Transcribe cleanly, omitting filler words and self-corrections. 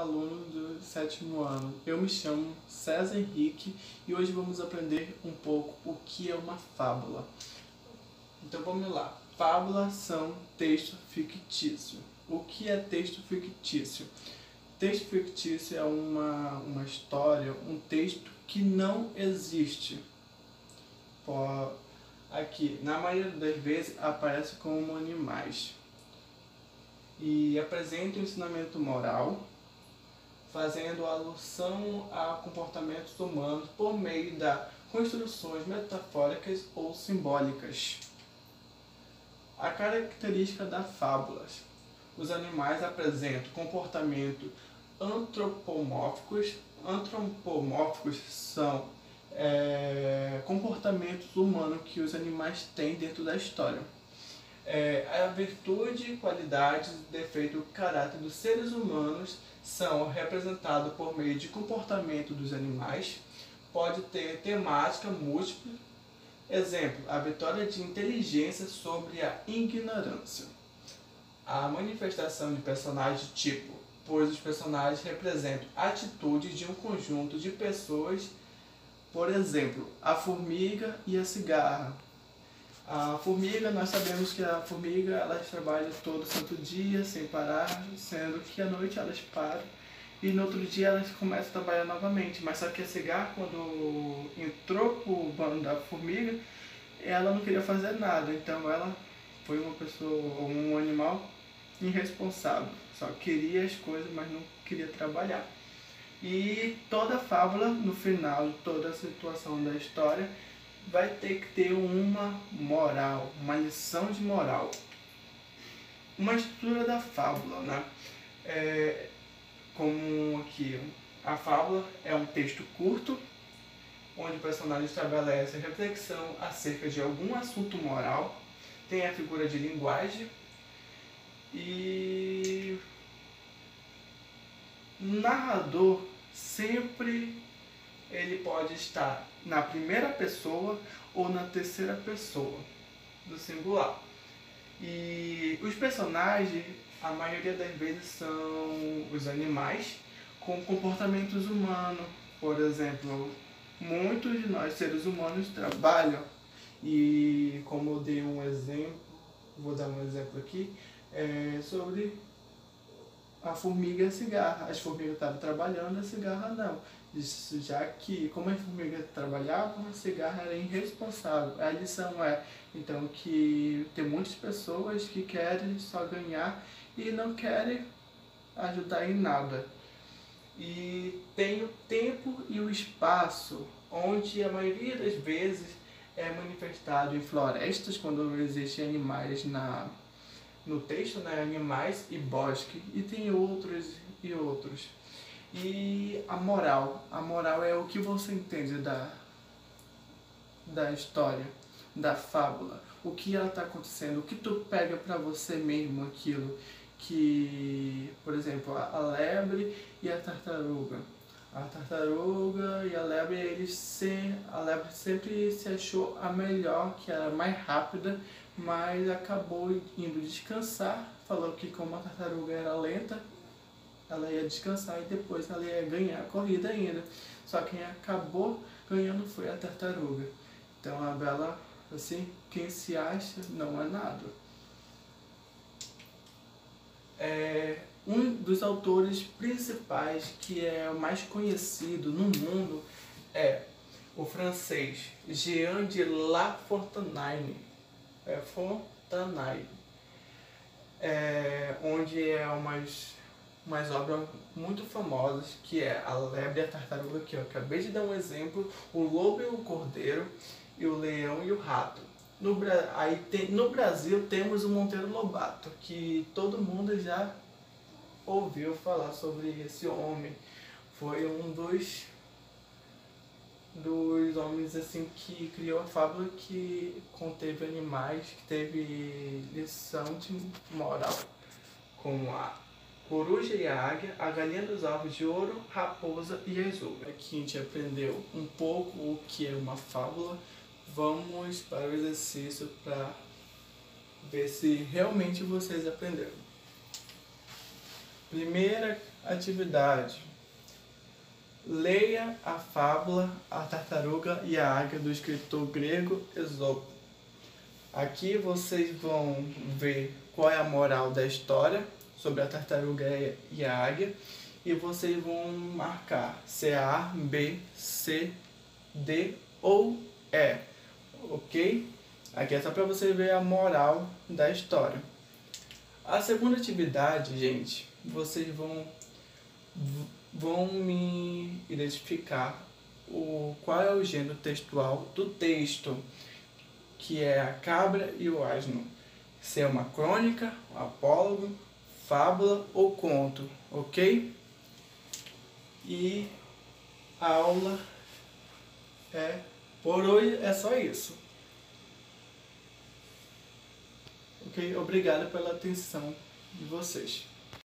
aluno do 7º ano. Eu me chamo César Henrique e hoje vamos aprender um pouco o que é uma fábula. Então vamos lá. Fábulas são texto fictício. O que é texto fictício? Texto fictício é uma história, um texto que não existe. Aqui, na maioria das vezes, aparece como animais. E apresenta um ensinamento moral, fazendo alusão a comportamentos humanos por meio de construções metafóricas ou simbólicas. A característica das fábulas: os animais apresentam comportamento antropomórficos. Antropomórficos são comportamentos humanos que os animais têm dentro da história. A virtude, qualidades, defeito e caráter dos seres humanos são representados por meio de comportamento dos animais. Pode ter temática múltipla. Exemplo, a vitória de inteligência sobre a ignorância. A manifestação de personagens tipo, pois os personagens representam atitudes de um conjunto de pessoas. Por exemplo, a formiga e a cigarra. A formiga, nós sabemos que a formiga elas trabalham todo santo dia, sem parar, sendo que à noite elas param e no outro dia elas começam a trabalhar novamente. Mas só que a cigarra, quando entrou para o bando da formiga, ela não queria fazer nada. Então ela foi uma pessoa, um animal irresponsável. Só queria as coisas, mas não queria trabalhar. E toda fábula, no final de toda a situação da história, vai ter que ter uma moral, uma lição de moral. Uma estrutura da fábula, né? Como aqui, a fábula é um texto curto, onde o personagem estabelece reflexão acerca de algum assunto moral, tem a figura de linguagem e o narrador sempre ele pode estar na primeira pessoa ou na terceira pessoa do singular. E os personagens, a maioria das vezes, são os animais com comportamentos humanos. Por exemplo, muitos de nós seres humanos trabalham e, como eu dei um exemplo, vou dar um exemplo aqui, sobre a formiga e a cigarra. As formigas estavam trabalhando, a cigarra não. Já que, como a formiga trabalhava, a cigarra era irresponsável. A lição é, então, que tem muitas pessoas que querem só ganhar e não querem ajudar em nada. E tem o tempo e o espaço, onde a maioria das vezes é manifestado em florestas, quando existem animais no texto, né? Animais e bosque, e tem outros e outros. E a moral é o que você entende da história, da fábula, o que ela está acontecendo, o que tu pega para você mesmo aquilo que, por exemplo, a lebre e a tartaruga. A tartaruga e a lebre, a lebre sempre se achou a melhor, que era mais rápida, mas acabou indo descansar, falou que como a tartaruga era lenta, ela ia descansar e depois ela ia ganhar a corrida ainda. Só quem acabou ganhando foi a tartaruga. Então a bela, assim, quem se acha não é nada. Um dos autores principais, que é o mais conhecido no mundo, é o francês Jean de La Fontaine. Onde é umas obras muito famosas, que é A Lebre e a Tartaruga, que eu acabei de dar um exemplo, O Lobo e o Cordeiro, e O Leão e o Rato. No Brasil temos o Monteiro Lobato, que todo mundo já ouviu falar sobre esse homem. Foi um dos homens assim que criou a fábula, que conteve animais, que teve lição de moral, como a coruja e a águia, a galinha dos ovos de ouro, raposa e as uvas. Aqui a gente aprendeu um pouco o que é uma fábula. Vamos para o exercício para ver se realmente vocês aprenderam. Atividade. Leia a fábula A Tartaruga e a Águia do escritor grego Esopo. Aqui vocês vão ver qual é a moral da história sobre a tartaruga e a águia e vocês vão marcar se é A, B, C, D ou E, ok? Aqui é só para você ver a moral da história. A segunda atividade, gente, vocês vão me identificar qual é o gênero textual do texto, que é a cabra e o asno. Se é uma crônica, um apólogo, fábula ou conto, ok? E a aula por hoje é só isso. Ok? Obrigado pela atenção de vocês.